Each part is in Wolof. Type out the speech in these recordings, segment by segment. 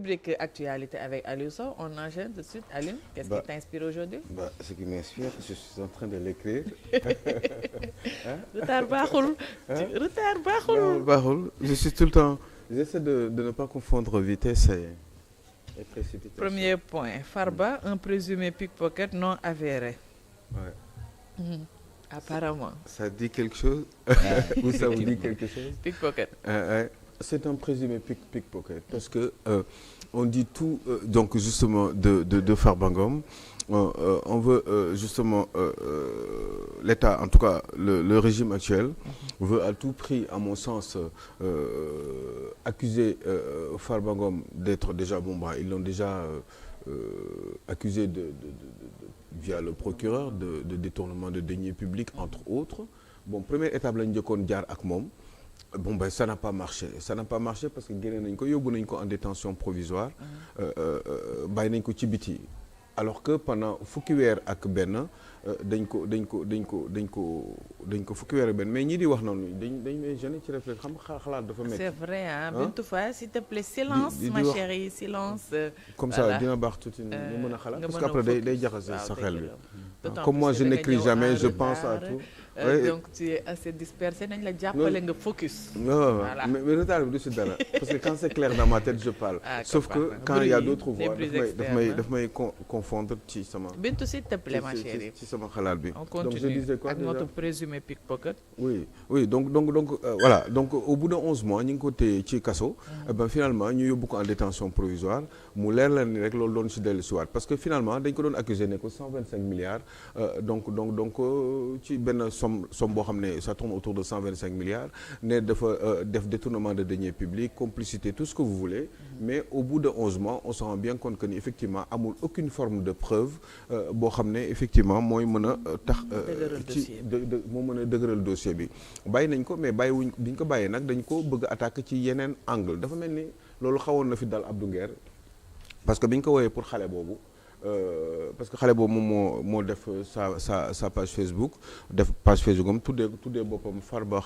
rubrique actualité avec Aliou Sow. On enchaîne tout de suite. Aliou, qu'est-ce qui t'inspire aujourd'hui? Ce qui m'inspire, je suis en train de l'écrire. Retard baaxul. Retard baaxul. Non, baaxul. Je suis tout le temps. J'essaie de ne pas confondre vitesse et précipitation. Premier point. Farba, un présumé pickpocket non avéré. Ouais. Apparemment. Ça dit quelque chose? Ou ça vous dit quelque chose? Pickpocket. C'est un présumé pickpocket parce que on dit tout donc justement de Farba Ngom. On veut justement l'État, en tout cas le régime actuel, veut à tout prix, à mon sens, accuser Farba Ngom d'être déjà ils l'ont déjà accusé via le procureur de détournement de deniers publics, entre autres. Bon, première étape lañu njëkkoon jaar ak moom. Bon ben ça n'a pas marché parce que génne nañ ko yóbbu nañ ko en détention provisoire bàyyi nañ ko ci biti alors que pendant fukki weer ak benn dañ ko fukki weer ak benn mais ñii di wax noonu dañ may gêné ci réflexion xam xalaat dafa métti. C'est vrai hein Bintou Faye s'il te plaît silence ma chérie silence. Comme ça dina baax tuuti ñu mën a xalaat parce que après day jaxase sa xel bi. Comme moi je n'écris jamais je pense à tout. Donc tu es assez dispersé nañ la jàppale nga focus. Voilà. Mais retard bi du si dara parce que quand c'est clair dans ma tête je parle. Sauf que quand il y a d'autres voix daf may confondre ci sama. Bintou s'il te plaît ma chérie. ci sama xalaat bi. On continue. Donc je disais quoi ak déjà? notre présumé pickpocket. Oui donc voilà donc au bout de 11 mois ñu ngi ko téye ci kaso. Finalement ñu yóbbu ko en détention provisoire mu leer la ni rek loolu doon si dellu si waat parce que finalement dañ ko doon accusé ne ko 125 milliards donc ci benn somme boo xam ne ça tourne autour de 125 milliards ne dafa def détournement de deniers publics complicité tout ce que vous voulez mais au bout de 11 mois on se rend bien compte que ni effectivement amul aucune forme de preuve boo xam ne effectivement mooy mën a tax ci moo mën a dëgëral dossier bi bàyyi nañ ko mais bàyyiwuñ bi ñu ko bàyyee nag dañ ko bëgg attaquer ci yeneen angle dafa mel ni loolu xawoon na fi dal Abdou Nguer parce que bi ñu ko woowee pour xale boobu parce que xale boobu moom moo def sa page Facebook def page Facebook am tuddee boppam Farba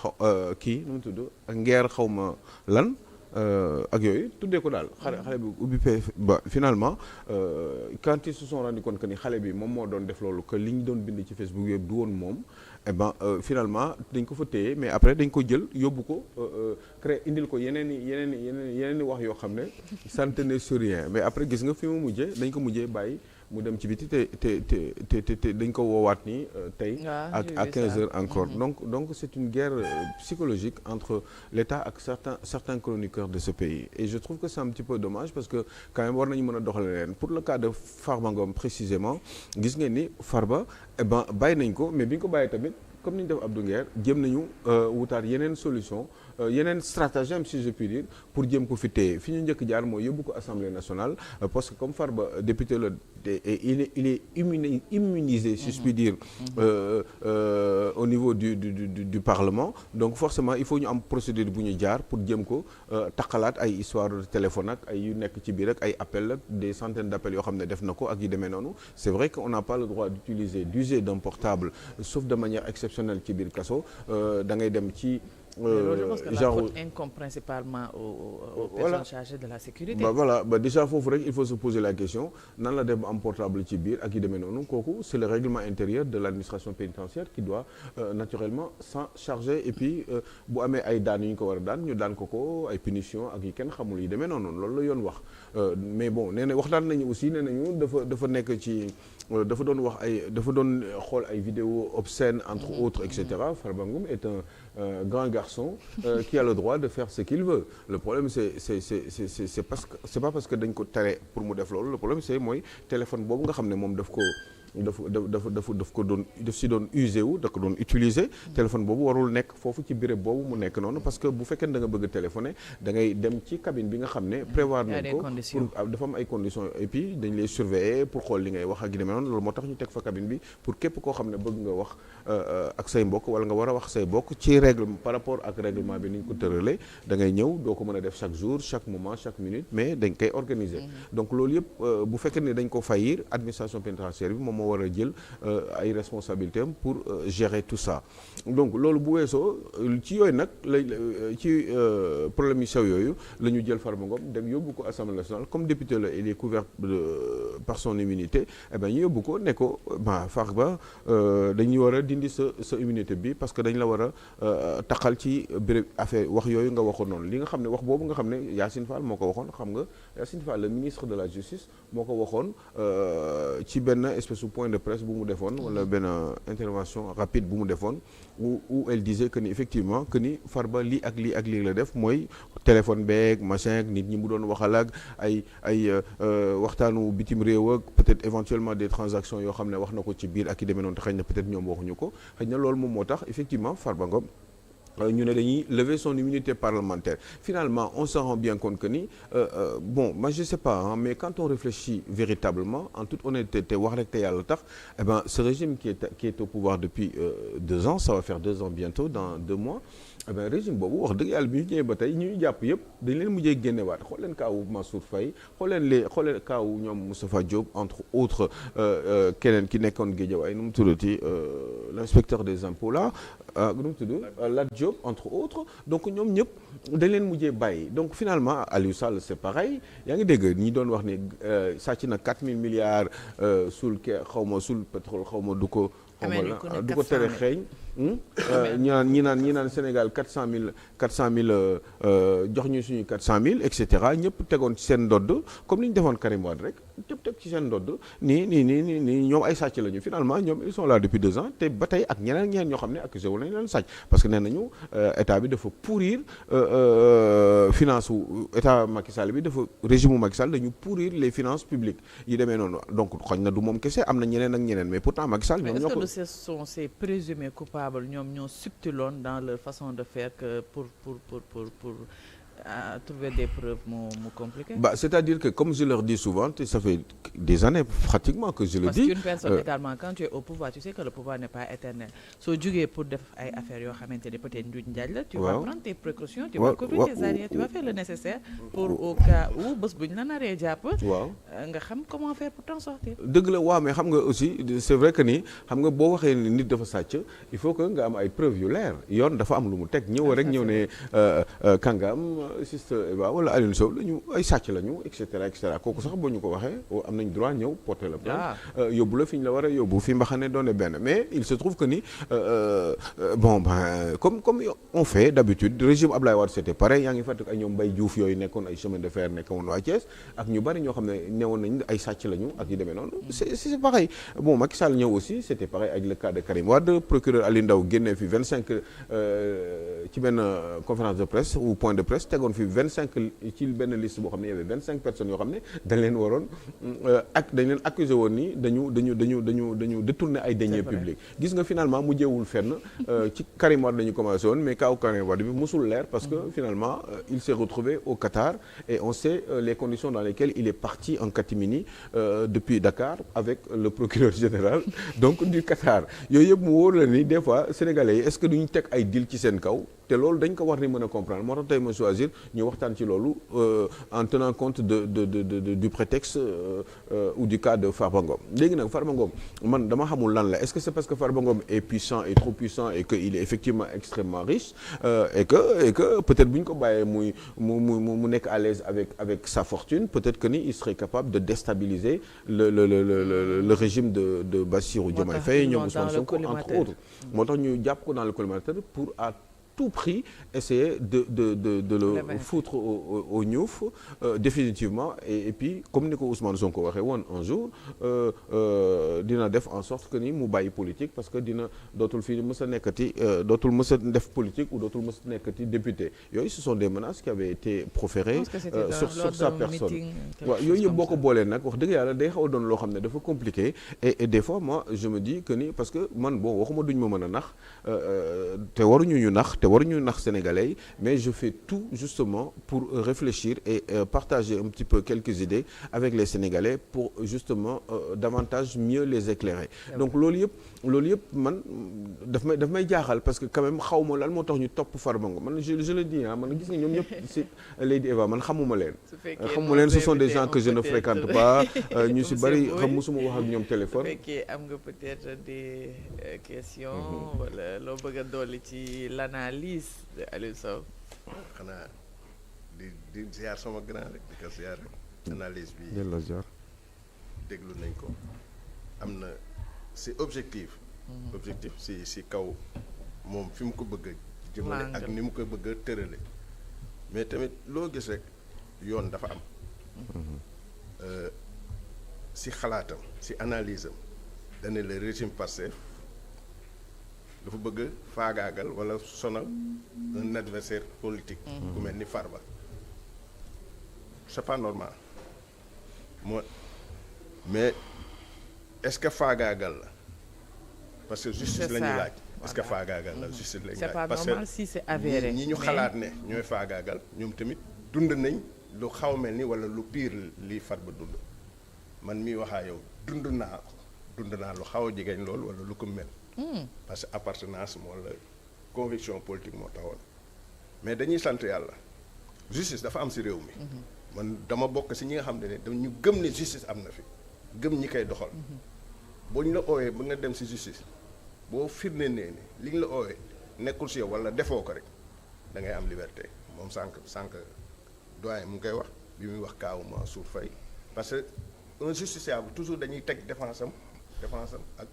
kii nu mu tudd ak Nguer xaw ma lan ak yooyu tuddee ko daal xale bi ubbi ba finalement quand ils se sont rendu compte que ni xale bi moom moo doon def loolu que li ñu doon bind ci Facebook yëpp du woon moom finalement dañ ko fa téye mais après dañ ko jël yóbbu ko créé indil ko yeneen i wax yoo xam ne ça ne tenait sur rien mais après gis nga fi mu mujjee dañ ko mujjee bàyyi mu dem ci biti te dañ ko woowaat ni tey à 15 heures encore donc c'est une guerre psychologique entre l'État ak certains chroniqueurs de ce pays et je trouve que c'est un petit peu dommage parce que quand même war nañu mën a doxale leen pour le cas de Farba Ngom précisément gis ngeen ni Farba bàyyi nañ ko mais bi ñu ko bàyyee tamit comme ni ñu def Abdou Nguer jéem nañu wutaat yeneen solution yeneen stratagème si je puis dire pour jéem ko fi téye fi ñu njëkk jaar mooy yóbbu ko Assemblée nationale parce que comme Farba député la il est immunisé si je puis dire au niveau du Parlement donc forcément il faut ñu am procédure bu ñu jaar pour jéem ko taqalaat ay histoire de téléphone ak ay yu nekk ci biir ak ay appels ak des centaines d'appels yoo xam ne def na ko ak yu demee noonu c'est vrai qu'on n'a pas le droit d'user d'un portable sauf de manière exceptionnelle ci biir kaso da ngay dem ci je pense que la faute incombe principalement aux personnes chargées de la sécurité. Voilà déjà foofu rek il faut se poser la question nan la def ba am portable ci biir ak yi demee noonu kooku c'est le règlement intérieur de l'administration pénitentiaire qui doit naturellement s'en charger et puis bu amee ay daan yu ñu ko war a daan ñu daan ko ay punition ak yi kenn xamul yi demee noonu loolu la yoon wax mais bon nee na waxtaan nañu aussi nee nañu dafa nekk ci dafa doon xool ay vidéos obscènes entre autres et cetera Farba Ngom est un grand garçon qui a le droit de faire ce qu'il veut le problème c'est pas parce que dañ ko tere pour mu def loolu le problème c'est mooy téléphone boobu nga xam ne moom daf si doon usé wu da ko doon utiliser téléphone boobu warul nekk foofu ci béréb boobu mu nekk noonu parce que bu fekkee da nga bëgg téléphoner da ngay dem ci cabine bi nga xam ne prévoir nañ ko pour dafa am ay conditions et puis dañ lay surveiller pour xool li ngay wax ak gi demee noonu loolu moo tax ñu teg fa cabine bi pour képp koo xam ne bëgg nga wax ak say mbokk wala nga war a wax say mbokk ci règlement par rapport ak règlement bi ni ñu ko tëralee da ngay ñëw doo ko mën a def chaque jour chaque moment chaque minute mais dañ koy organiser donc loolu yëpp bu fekkee ne dañ ko faillir administration pénitentiaire bi moom moo moo war a jël ay responsabilités am pour gérer tout ça donc loolu bu weesoo ci yooyu nag ci problème yu sew yooyu la ñu jël Farba Ngom dem yóbbu ko Assemblée nationale comme député la il est couvert par son immunité eh bien ñu yóbbu ko ne ko Farba dañuy war a dindi sa immunité bi parce que dañ la war a taqal ci béréb affaire wax yooyu nga waxoon noonu li nga xam ne wax boobu nga xam ne Yacine Fall moo ko waxoon xam nga Yacine Fall le ministre de la justice moo ko waxoon ci benn espèce de point de presse bu mu defoon wala benn intervention rapide bu mu defoon où elle disait que ni effectivement que ni Farba lii ak lii la def mooy téléphone beeg machin ak nit ñi mu doon waxal ak ay waxtaanu bitim réew ak peut-être éventuellement des transactions yoo xam ne wax na ko ci biir ak i demee noonu te xëy na peut-être ñoom waxuñu ko xëy na loolu moom moo tax effectivement Farba Ngom ñu ne dañuy lever son immunité parlementaire finalement on se rend bien compte que ni bon moi je sais pas mais quand on réfléchit véritablement en toute honnêteté te wax rek te yàlla tax eh ben ce régime qui est au pouvoir depuis 2 ans ça va faire 2 ans bientôt dans 2 mois eh ben régime boobu wax dëgg yàlla bi ñu ñëwee ba tey ñu jàpp yëpp dañ leen mujjee génnewaat xool leen kaawu Mansour Faye xool leen kaawu ñoom Moustapha Diop entre autres keneen ki nekkoon Guédiawaye nu mu tuddati l'inspecteur des impôts là nu mu tudd Lat Diop entre autres donc ñoom ñëpp dañ leen mujjee bàyyi donc finalement Aliou Sall c'est pareil yaa ngi dégg ñi doon wax ne sàcc na 4000 milliards sul sul pétrole xaw ma du ko tere xeeñ ñi naan Sénégal 400000 jox ñu suñu 400000 et cetera ñëpp tegoon ci seen ndodd comme ni ñu defoon Karim Wade rek ñëpp teg ci seen ndodd nii ñoom ay sàcc lañu finalement ñoom ils sont là depuis 2 ans te ba tey ak ñeneen ñoo xam ne accusé wu nañu leen sàcc parce que nee nañu état bi dafa pourrir finance wu état Macky Sall bi dafa régime u Macky Sall dañu pourrir les finances publiques yi demee noonu donc xañ na du moom kese am na ñeneen ak ñeneen mais pourtant Macky Sall ñoom ñoo ko ce sont ces présumés coupables ñoom ñoo subtiloon dans leur façon de faire que pour trouver des preuves mu compliqué. C'est-à-dire que comme je leur dis souvent ça fait des années pratiquement que je le dis. Parce qu'une personne également quand tu es au pouvoir tu sais que le pouvoir n'est pas éternel soo jugee pour def ay affaires yoo xamante ne peut-être njuuj njaaj la. tu vas prendre tes précautions. tu vas couvrir tes arrières tu vas faire le nécessaire pour au cas où bés bu ñu la naree jàpp. nga xam comment faire pour t'en sortir. dëgg la waaw mais xam nga aussi c'est vrai que ni xam nga boo waxee ni nit dafa sàcc il faut que nga am ay preuves yu leer yoon dafa am lu mu teg ñëw ne kàngam. Siste Eba wala Alioune Sow lañu ay sàcc lañu et cetera kooku sax boo ñu ko waxee am nañ droit ñëw porter la plainte yóbbu la fi ñu la war a yóbbu fi mbaxane doone benn mais il se trouve que ni comme on fait d'habitude régime Ablaye Wade c'était pareil yaa ngi fàttali ay ñoom Mbaye Diouf yooyu nekkoon ay chemin de fer nekkoon waa Thiès ak ñu bari ñoo xam ne newoon nañ ay sàcc lañu ak yu demee noonu c'est pareil bon Macky Sall ñëw aussi c'était pareil avec le cas de Karim Wade procureur Aliou Ndao génnee fi 25 ci benn conférence de presse ou point de presse tegoon fi 25 ci benn liste boo xam ne y avait 25 personnes yoo xam ne dañ leen waroon dañ leen accusé woon ni dañu détourner ay deniers publics gis nga finalement mujjeewul fenn ci Karim Wade dañu commencé woon mais kaw Karim Wade bi musul leer parce que finalement il s'est retrouvé au Qatar et on sait les conditions dans lesquelles il est parti en catimini depuis Dakar avec le procureur général donc du Qatar yooyu yëpp mu wóor la ni des fois sénégalais yi est-ce que duñu teg ay deal ci seen kaw te loolu dañ ko war ni mën a comprendre moo tax tey ma choisir ñu waxtaan ci loolu en tenant compte du prétexte ou du cas de Farba Ngom léegi nag Farba Ngom man dama xamul lan la est-ce que c'est parce que Farba Ngom est puissant et trop puissant et que il est effectivement extrêmement riche et que peut-être bu ñu ko bàyyee mu nekk à l'aise avec sa fortune peut-être que ni il serait capable de déstabiliser le régime de Bassirou Diomaye Faye ñoom Ousmane Sonko entre autres moo tax ñu jàpp ko dans le collimateur pour tout prix essayer de le foutre au ñuuf définitivement et puis comme ni ko Ousmane Sonko waxee woon un jour dina def en sorte que ni mu bàyyi politique parce que dootul fii mës a nekkati dootul mës a def politique ou dootul mës a nekkati député yooyu ce sont des menaces qui avaient été proférées sur sa personne waaw yooyu yëpp boo ko boolee nag wax dëgg yàlla day xaw a doon loo xam ne dafa compliqué et des fois moi je me dis que ni parce que man bon waxuma duñ ma mën a nax te waruñu ñu nax waruñu nax sénégalais yi mais je fais tout justement pour réfléchir et partager un petit peu quelques idées avec les sénégalais pour justement davantage mieux les éclairer donc loolu yëpp man daf may jaaxal parce que quand même xaw ma lan moo tax ñu topp Farba Ngom man je le dis man gis nga ñoom ñëpp si Lady Eva man xamuma leen ce sont des gens que je ne fréquente pas ñu si bari musuma wax ak ñoom téléphone. bu fekkee am nga peut-être des questions wala loo bëgg a dolli ci l'analyse de Aliou Sow. xanaa di ziar sama grand rek di ko ziar rek analyse bi delloo ziar déglu nañ ko am na c'est objectif si kaw moom fi mu ko bëgg a jëmale ak ni mu ko bëgg a tërale mais tamit loo gis rek yoon dafa am si xalaatam si analyse am dane le régime Pastef dafa bëgg faagaagal wala sonal un adversaire politique ku mel ni Farba c'est pas normal mais est-ce que faagaagal la parce que justice la ñuy laaj est-ce que faagaagal la justice la ñuy laaj parce que si c'est avéré ñi ñu xalaat ne ñooy faagaagal ñoom tamit dund nañ lu xaw mel ni wala lu pire lii Farba dund man mii waxaa yow dund naa lu xaw a jegeñ loolu wala lu ko mel parce que appartenance moo la conviction politique moo taxoon mais dañuy sant yàlla justice dafa am si réew mi man dama bokk si ñi nga xam ne dañu gëm ne justice am na fi gëm ñi koy doxal boo ñu la oowee ba nga dem si justice boo firnde nee ni li ñu la oowee nekkul si yow wala defoo ko rek da ngay am liberté moom sànq doyen mu ngi koy wax bi muy wax kaawu Mansour Faye parce que un justiciable toujours dañuy teg défense am ak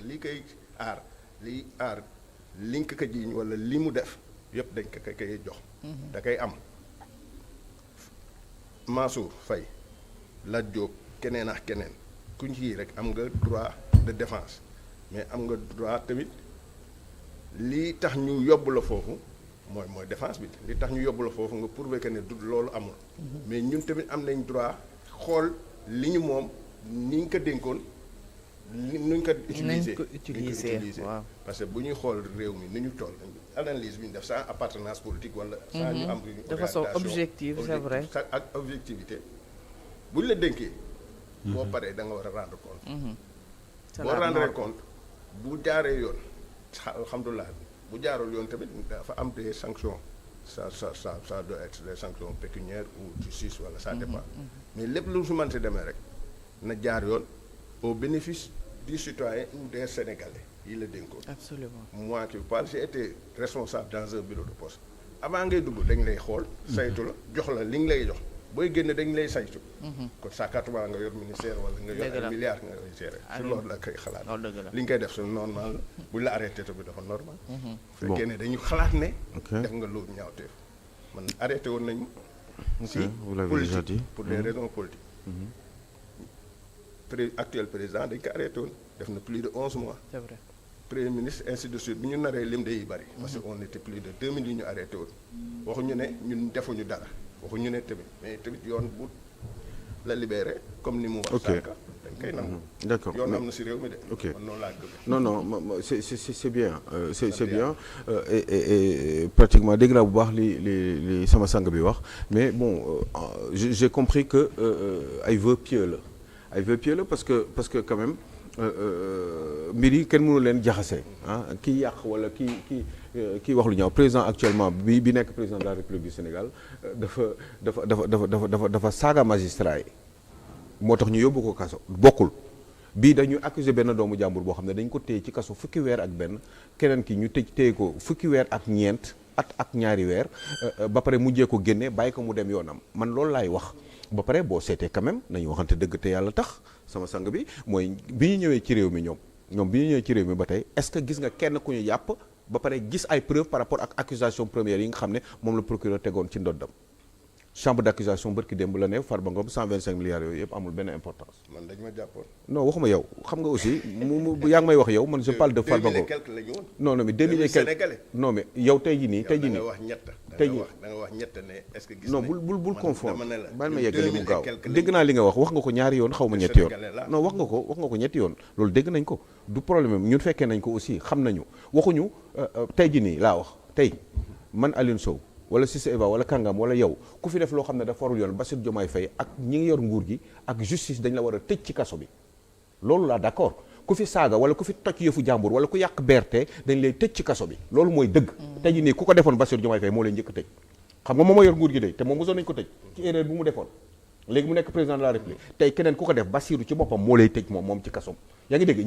li koy aar li nga ko jiiñ wala li mu def yëpp dañ ko koy jox da koy am Mansour Faye Lat Diop keneen ak keneen ku ñu ci rek am nga droit de défense mais am nga droit tamit lii tax ñu yóbbu la foofu mooy défense bi li tax ñu yóbbu la foofu nga prouver que ne du loolu amul mais ñun tamit am nañ droit xool li ñu moom ni ñu ko dénkoon nuñ ko utiliser waaw parce que bu ñuy xool réew mi ni ñu toll analyse bi ñu def sans appartenance politique wala sans ñu am de façon objective c'est vrai ak objectivité bu ñu la dénkee boo paree da nga war a rendre compte boo rendre compte bu jaaree yoon alhamdulilah bu jaarul yoon tamit dafa am des sanctions ça doit être des sanctions pécuniaires ou justice wala ça dépend mais lépp lu su mënti demee rek na jaar yoon au bénéfice du citoyen ou des Sénégalais yi la dénkoon. Absolument. Moi qui vous parle j'ai été responsable dans un bureau de poste avant ngay dugg dañ lay xool saytu la jox la li nga lay jox booy génn dañ lay saytu kon sàkkatuma nga yor ministère wala nga yor ay milliards nga koy gérer si loolu la koy xalaat li nga koy def su normal buñ la arrêté tamit dafa normal fekkee ne dañu xalaat ne def nga loolu ñaawteef man arrêté woon nañu si politique pour des raisons politiques actuel président dañ ko arrêté woon def na plus de 11 mois c'est vrai premier ministre ainsi de suite bi ñu naree lim day bari parce que on était plus de 2000 yu ñu arrêté woon waxuñu ne ñun defuñu dara waxuñu ne tamit mais tamit yoon bu la libéré comme ni mu wax sànq dañ koy nangu d'accord yoon am na si réew mi de ok man noonu laa gëm non c'est bien c'est bien et pratiquement dégg naa bu baax li sama sang bi wax mais bon j'ai compris que ay vœux pieux la parce que quand même mbir yi kenn mënu leen jaxase kii yàq wala kii wax lu ñaaw président actuellement bi nekk président de la République du Sénégal dafa saaga magistrat yi moo tax ñu yóbbu ko kaso bokkul bii dañu accuser benn doomu jàmbur boo xam ne dañ ko téye ci kaso fukki weer ak benn keneen ki ñu téye ko fukki weer ak ñeent ak ñaari weer ba pare mujjee ko génne bàyyi ko mu dem yoonam man loolu laay wax ba pare boo seetee quand même nañu waxante dëgg te yàlla tax sama sang bi mooy bi ñu ñëwee ci réew mi ñoom bi ñu ñëwee ci réew mi ba tey est-ce que gis nga kenn ku ñu yàpp ba pare gis ay preuves par rapport ak accusation première yi nga xam ne moom la procureur tegoon ci ndoddam chambre d'accusation bërki démb la ne Farba Ngom 125 milliards yooyu yëpp amul benn importance. man dañ ma jàppoon. non waxuma yow xam nga aussi yaa ngi may wax yow man je parle de Farba Ngom. 2000 et quelques la ñu woon. non mais 2000 et quelques non mais yow tey jii nii. da nga wax ñett da nga wax ñett ne est-ce que gis non bul confondre bàyyi ma yeggali mu gaaw dégg naa li nga wax nga ko ñaari yoon xaw ma ñetti yoon non wax nga ko ñetti yoon loolu dégg nañ ko du problème ñun fekkee nañ ko aussi xam nañu waxuñu tey jii nii laa wax tey man Alioune Sow wala Cissé Eva wala Kangam wala yow ku fi def loo xam ne dafa warul yoon Bassirou Diomaye Faye ak ñi ngi yor nguur gi ak justice dañ la war a tëj ci kaso bi loolu laa d'accord ku fi saaga wala ku fi toj yëfu jàmbur wala ku yàq BRT dañ lay tëj ci kaso bi loolu mooy dëgg tey jii nii ku ko defoon Bassirou Diomaye Faye moo lay njëkk a tëj xam nga moom moo yor nguur gi de te moom mosoon nañu ko tëj ci erreur bu mu defoon léegi mu nekk président de la république tey keneen ku ko def Bassirou ci boppam moo lay tëj moom ci kasom yaa ngi dégg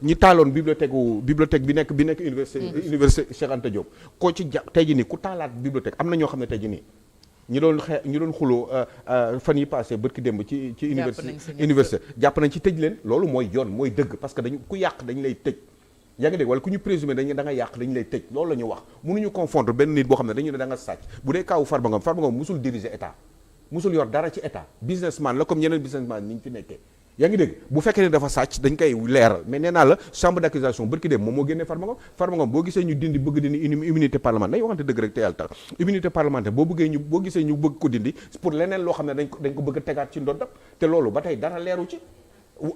ñi taaloon bibliothèque bi nekk université Cheikh Anta Diop koo ci tey ji nii ku taalaat bibliothèque am na ñoo xam ne tey ji nii ñi doon xuloo fan yi passé bërki démb ci université jàpp nañ ci tëj leen loolu mooy yoon mooy dëgg parce que ku yàq dañu lay tëj yaa ngi dégg wala ku ñu présumé da nga yàq dañu lay tëj loolu la ñu wax mënuñu confondre benn nit boo xam ne dañu ne da nga sàcc bu dee kaawu Farba Ngom musul diriger état musul yor dara ci état businessman la comme ñeneen businessman ni ñu fi nekkee yaa ngi dégg bu fekkee ne dafa sàcc dañ koy leeral mais nee naa la chambre d'accusation bërki dem moom moo génnee Farba Ngom boo gisee ñu bëgg dindi immunité parlementaire nañu waxante dëgg rek te yàlla tax immunité parlementaire boo gisee ñu bëgg ko dindi pour leneen loo xam ne dañ ko bëgg a tegaat ci ndoddam te loolu ba tey dara leeru ci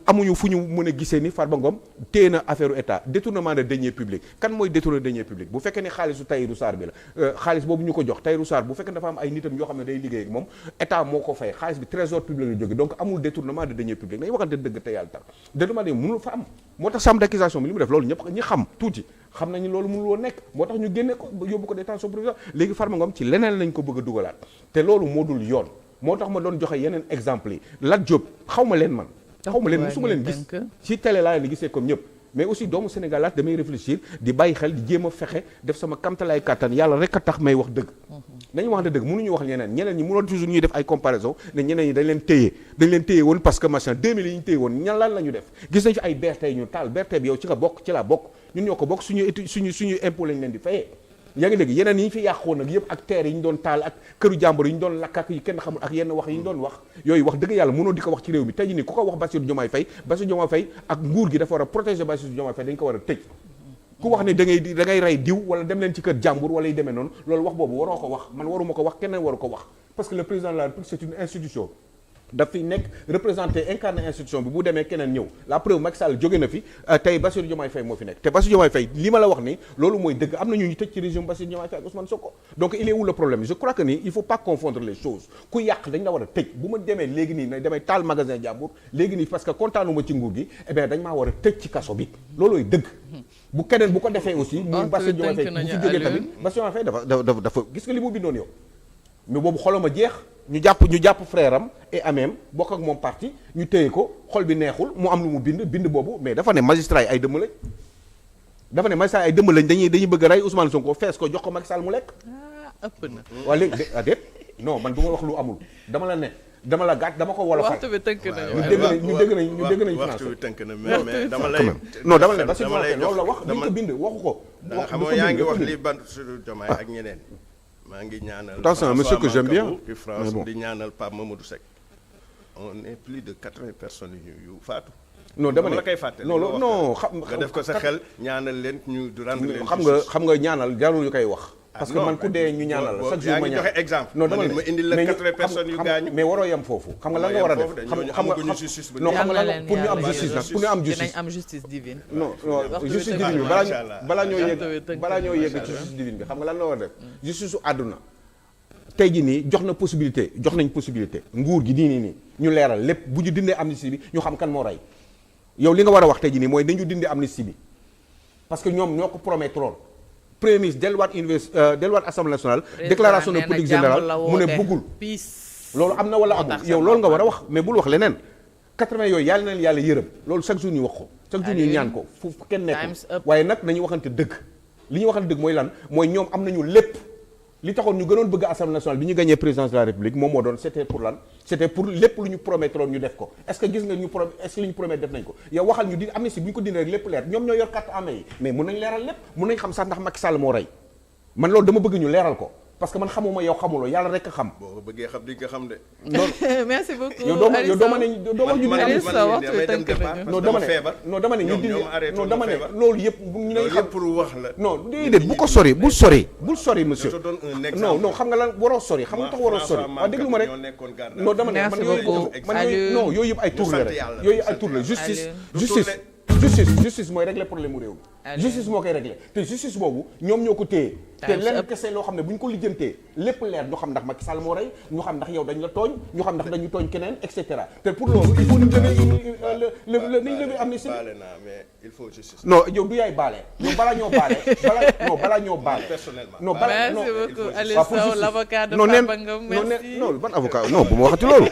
amuñu fu ñu mën a gisee ni Farba Ngom téye na affaire état détournement de deniers publics kan mooy détourner deniers publics bu fekkee ne xaalisu Tahirou Sarr bi la xaalis boobu ñu ko jox Tahirou Sarr bu fekkee dafa am ay nitam yoo xam ne day liggéey ak moom état moo ko fay xaalis bi trésor public la jóge donc amul détournement de deniers publics dañuy waxante dëgg te yàlla tax détournement de mënul fa am moo tax chambre d'accusation bi li mu def loolu ñëpp ñi xam tuuti xam nañu loolu mënul woon nekk moo tax ñu génne ko yóbbu ko détention provisoire léegi Farba Ngom ci leneen lañ ko bëgg a dugalaat te loolu moo dul yoon moo tax ma doon joxe yeneen exemple yi Lat Diop xaw ma leen man xawma leen musuma leen gis ci télé laa leen di gisee comme ñëpp mais aussi doomu Sénégal laat damay réfléchir di bàyyi xel di jéem a fexe def sama kamtalaay kàttan yàlla rek a tax may wax dëgg nañu wax dëgg mënuñu wax ñeneen ñi mënoon toujours ñuy def ay comparaison ne ñeneen ñi dañ leen téye woon parce que machin 2000 yi ñu téye woon ñan lan la ñu def gis nañ fi ay BRT ñu taal BRT bi yow ci nga bokk ci laa bokk ñun ñoo ko bokk suñu impôt lañ leen di fayee yaa ngi dégg yeneen yi ñu fi yàqoon nag yëpp ak terre yi ñu doon taal ak këru jàmbur yi ñu doon lakk ak yi kenn xamul ak yenn wax yi ñu doon wax yooyu wax dëgg yàlla mënoo di ko wax ci réew mi tey jii nii ku ko wax Bassirou Diomaye Faye ak nguur gi dafa war a protéger Bassirou Diomaye Faye dañ ko war a tëj ku wax ne da ngay rey diw wala dem leen ci kër jàmbur wala yi demee noonu loolu wax boobu waroo ko wax man waruma ko wax keneen waru ko wax parce que le président de la République c'est une institution daf fi nekk représenté incarné institution bi bu demee keneen ñëw la preuve Macky Sall jóge na fi tey Bassirou Diomaye Faye moo fi nekk te Bassirou Diomaye Faye li ma la wax ni loolu mooy dëgg am na ñu tëj ci régime Bassirou Diomaye Faye ak Ousmane Sonko donc il est où le problème je crois que ni il faut pas confondre les choses ku yàq dañ la war a tëj bu ma demee léegi nii damay taal magasin jàmbur léegi nii parce que kontaanuma ci nguur gi eh bien dañ maa war a tëj ci kaso bi loolooy dëgg bu keneen bu ko defee aussi muy Bassirou Diomaye Faye bu fi jógee tamit Bassirou Diomaye Faye dafa gis nga li mu bindoon yow mais boobu xoloma jeex ñu jàpp frère am et amem bokk ak moom parti ñu téye ko xol bi neexul mu am lu mu bind boobu mais dafa ne magistrat yi ay dëmm lañ dañuy bëgg a rey Ousmane Sonko fees ko jox ko Macky Sall mu lekk. ëpp na. waaw léegi déet non man du ma wax lu amul dama la gàtt dama ko wolofal. waxtu bi tënk na ñu dégg nañu waxtu bi tënk na mais dama lay. non dama lay Bassirou Diomaye loolu la wax dañ ko bind waxu ko. wax xam nga yaa ngi wax li Bassirou Diomaye ak ñeneen. maa ngi ñaanal attention monsieur que j'aime bien di France di ñaanal Pape Mamadou Seck on est plus de 80 personnes yu faatu. non dama ne la koy fàtte non xam nga def ko sa xel ñaanal leen ñu rendre leen xam nga ñaanal jarul yu koy wax parce que man ku dee ñu ñaanal la chaque jour ma ñaan joxe exemple non dama ne ma indil la 80 personnes yu gaañu mais waroo yem foofu xam nga lan nga war a def xam nga non xam nga lan pour ñu am justice nag pour ñu am justice dinañ am justice divine non justice divine bi balaa ñoo yegg ci justice divine bi xam nga lan la war a def justice su àdduna tey ji nii jox nañ possibilité nguur gi nii ñu leeral lépp bu ñu dindee amnistie bi ñu xam kan moo rey yow li nga war a wax tey ji nii mooy dañu dindi amnistie bi parce que ñoom ñoo ko promettroon premier ministre delluwaat assemblée nationale déclaration de politique générale mu ne bëggul loolu am na wala amul yow loolu nga war a wax mais bul wax leneen 80 yooyu yàlla na leen yàlla yërëm loolu chaque jour ñu wax ko chaque jour ñu ñaan ko fu kenn nekkul waaye nag nañu waxante dëgg li ñu waxante dëgg mooy lan mooy ñoom am nañu lépp li taxoon ñu gënoon bëgg assemblée nationale bi ñu gagné présidence de la république moom moo doon c'était pour lan c'était pour lépp lu ñu promettroon ñu def ko est-ce que gis nga est-ce que li ñu promettre def nañ ko yow waxal ñu di amnistie bu ñu ko dindi rek lépp leer ñoom ñoo yor carte en main yi mais mun nañ leeral lépp mun nañ xam sax ndax Macky Sall moo rey man loolu dama bëgg ñu leeral ko parce que man xamuma yow xamuloo yàlla rek a xam. boo bëggee xam di nga xam de. merci beaucoup yow doo ma ne loolu yëpp ñu lay xam pour wax la. non déedéet bu ko sori bul sori monsieur. non xam nga lan waroo sori xam nga tax waroo sori. waaw déglu ma rek non dama ne man yooyu non yooyu yëpp ay tour la rek yooyu ay tour la justice justice mooy régler problème mu réew mi justice moo koy régler te justice boobu ñoom ñoo ko téye te lenn kese loo xam ne bu ñu ko lijjantee lépp leer ñu xam ndax Macky Sall moo rey ñu xam ndax yow dañ la tooñ ñu xam ndax dañu tooñ keneen et cetera te pour loolu il faut ñu lever amnistie mais il faut justice. non yow du yaay baale yow balaa ñoo baale personnellement. non merci beaucoup Aliou Sow l'avocat de Farba Ngom merci. non ban avocat non bu ma waxati loolu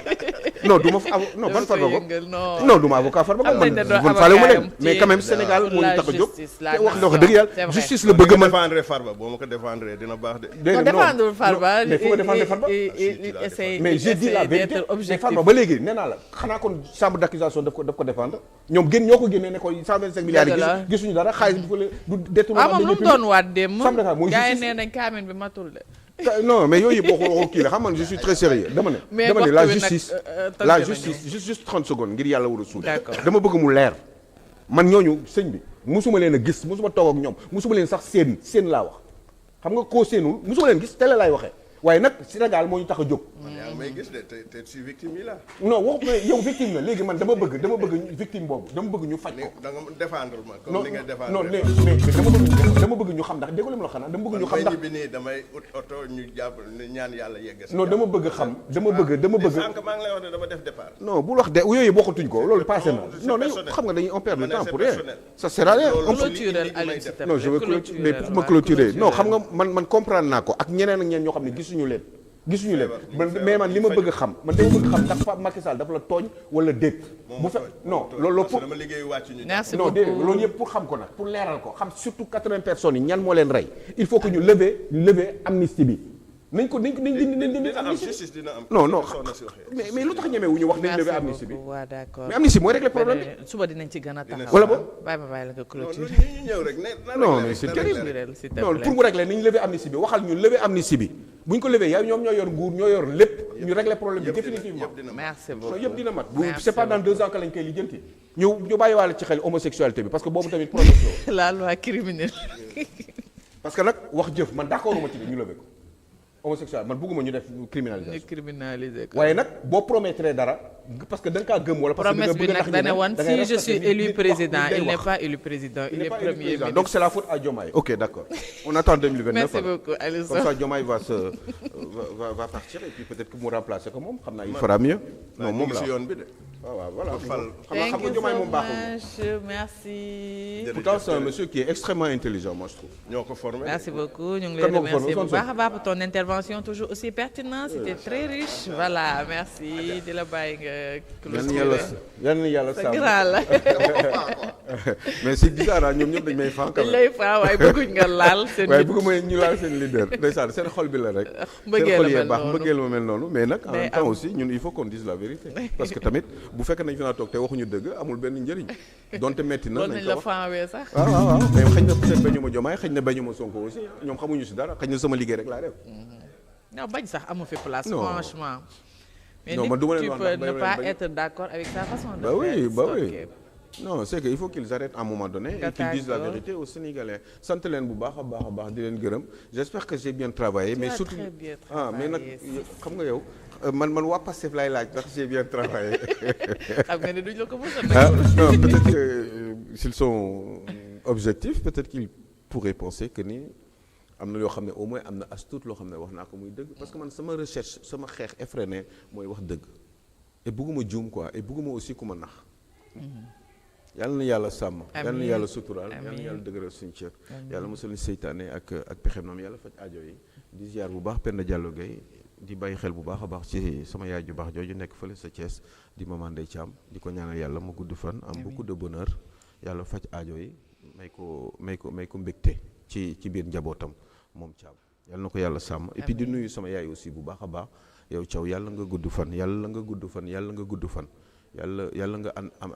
non du ma non ban Farba Ngom non du ma avocat Farba Ngom man faale ma leen mais quand même Sénégal moo ñu tax a jóg te wax dëgg yàlla justice la bëgg man défendre Farba boo ma ko défendre dina baax de. défendre Farba mais fu ma défendre Farba mais j'ai dit la vérité mais Farba ba léegi nee naa la xanaa kon chambre d'accusation daf ko défendre ñoom ñoo ko génnee ne ko 125 milliards yi gisuñu dara xaalis bi fa du détourné waaw moom lu mu doon waat dem mooy gars yi nee nañ kaamin bi matul de non mais yooyu yëpp waxu kii la xam man je suis très sérieux dama ne la justice juste 30 secondes ngir yàlla war a suul dama bëgg mu leer man ñooñu sëñ bi musuma leen a gis musuma toog ak ñoom musuma leen sax seen laa wax xam nga koo seenul musuma leen gis télé laay waxee waaye nag Sénégal moo ñu tax a jóg. man yaa ngi may gis de te si victime yi la. non waxu ma yow victime la léegi man dama bëgg victime boobu dama bëgg ñu faj ko. da nga défendre ma comme ni nga défendre. non mais dama bëgg ñu xam ndax déggu la xanaa dama bëgg ñu xam ndax. bi nii damay ut oto ñu jàpp ñaan yàlla yegg si. non dama bëgg xam dama bëgg. sànq maa ngi lay wax ne dama def départ. non bul wax de yooyu bokkatuñ ko loolu passé na. non dañu xam nga dañuy on perd le temps pour rien. ça sert à rien. non je veux clôturer mais pour ma clôturer non xam nga man comprendre naa ko ak ñeneen ak ñeneen ñoo xam ne gisuñu leen mais man li ma bëgg xam man dama bëgg xam ndax Macky Sall dafa la tooñ wala déet. bu fe non loolu pour dama liggéey wàcc ñu. merci non beaucoup déedéet loolu yëpp pour xam ko nag pour leeral ko xam surtout 80 personnes yi ñan moo leen rey il faut que ñu lever amnistie bi nañ dindi amnistie dina am. non mais lu tax ñemee wu ñu wax nañ lever amnistie bi. waaw d'accord mais amnistie mooy régler problème bi. suba dinañ ci gën a taxaw. wala boog bàyyi la nga clôture. ñu ñëw rek non mais c'est terrible non pour mu régler nañ lever amnistie bi waxal ñu lever amnistie bi bu ñu ko lever yow ñoom ñoo yor nguur ñoo yor lépp ñu régler problème bi définitivement. merci beaucoup yëpp dina mat bu c'est pas dans 2 ans que lañ koy lijjanti ñu bàyyiwaale ci xel homosexualité bi parce que boobu tamit problème la loi criminelle. parce que nag wax jëf man d'accord uma ci ñu lever ko homosexuel man bëgguma ñu def criminalisation. ñu criminaliser ko. waaye nag boo promettre dara parce que da nga kaa gëm wala. parce que promesse bi nag dana woon si je suis élu président il n'est pas élu président il est premier ministre. donc c'est la faute à Diomaye. ok d'accord on attend 2029. merci beaucoup Aliou Sow comme ça Diomaye va partir et puis peut-être que mu remplacer ko moom xam naa il fera mieux. non moom la si yoon bi de. waaw voilà xam nga Diomaye moom baaxul. merci. pourtant c'est un monsieur qui est extrêmement intelligent moi je trouve. ñoo ko formé. merci beaucoup ñu ngi lay remercier bu baax a baax pour ton intervention toujours aussi pertinente c'était très riche voilà merci di la bàyyi nga. yal na yàlla sàmm la. mais c'est bizarre ñoom ñëpp dañ may faa. dañ lay faa waaye bëgguñ nga laal seen. waaye bëgg mooy ñu laal seen leader ndeysaan seen xol bi la rek. mbëggeel ma mel noonu mais nag en même temps aussi ñun il faut qu'on dise la vérité. parce que tamit bu fekkee nañ fi naa toog te waxuñu dëgg amul benn njëriñ donte metti na. nañ la faawee sax. waaw mais xëy na peut-être bañu ma Diomaye xëy na bañu ma Sonko aussi ñoom xamuñu si dara xëy na sama liggéey rek laa def. non bañ sax amu fi place. franchement. mais non man du ma leen tu wax peux ne pas être d'accord avec sa façon de faire. bah oui. non c'est que il faut qu'ils arrêtent à un moment donné et qu'ils disent la vérité aux Sénégalais sant leen bu baax a baax di leen gërëm j'espère que j'ai bien travaillé mais surtout mais nag xam nga yow man waa Pastef laay laaj ndax j'ai bien travaillé. xam nga ne duñ la ko mos a non peut-être que s'ils sont objectifs peut-être qu'ils pourraient penser que ni am na yoo xam ne au moins am na as tuut loo xam ne wax naa ko muy dëgg parce que man sama recherche sama xeex effréné mooy wax dëgg et bëgguma juum quoi et bëgguma aussi ku ma nax. yàlla na yàlla sàmm. yàlla na yàlla suturaal yàlla na yàlla dëgëral suñu cër. yàlla mosal ñu seytaane ak pexem noonu yàlla faj aajo yi di ziar bu baax Penda Diallo Gueye di bàyyi xel bu baax a baax ci sama yaay ju baax jooju nekk fële sa Thiès di maman Ndeye Thiam di ko ñaanal yàlla mu gudd fan am beaucoup de bonheur yàlla faj aajo yi may ko mbégte ci biir njabootam moom Thiam yàlla na ko yàlla sàmm et puis di nuyu sama yaay aussi bu baax a baax yow Thiaw yàlla nga gudd fan yàlla nga gudd fan yàlla nga gudd fan yàlla nga ànd